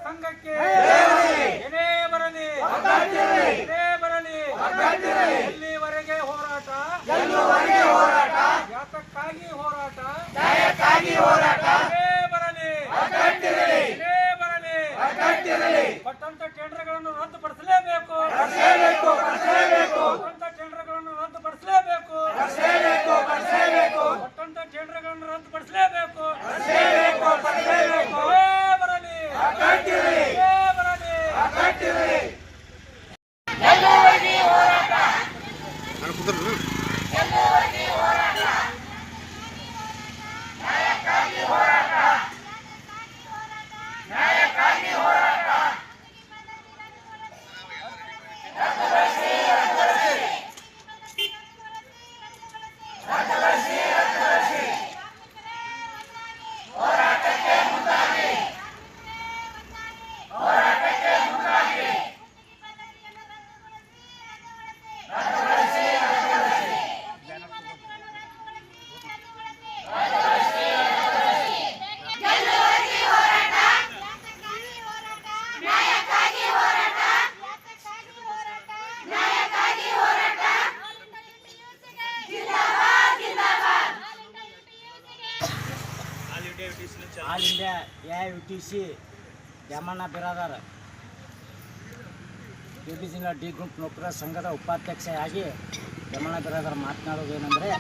ಸಂಘಕ್ಕೆ ಏನೇ ಬರಲಿ ಎಲ್ಲಿವರೆಗೆ ಹೋರಾಟ ಯಾತಕ್ಕಾಗಿ ಹೋರಾಟ ಕೊಟ್ಟಂತ ಟೆಂಡರ್ಗಳನ್ನು ರದ್ದುಪಡಿಸಲೇಬೇಕು ಕೊಟ್ಟಂತ ಟೆಂಡರ್ಗಳನ್ನು ರದ್ದುಪಡಿಸಲೇಬೇಕು ಕೊಟ್ಟಂತ ಟೆಂಡರ್ಗಳನ್ನು ರದ್ದುಪಡಿಸಲೇಬೇಕು all India AIUTC Dyamanna Biradar KP ಜಿಲ್ಲಾ ಡಿ ಗ್ರೂಪ್ ನೌಕರರ ಸಂಘದ ಉಪಾಧ್ಯಕ್ಷರಾಗಿ ದ್ಯಾಮಣ್ಣ ಬಿರಾದಾರ್ ಮಾತನಾಡುವುದೇನೆಂದರೆ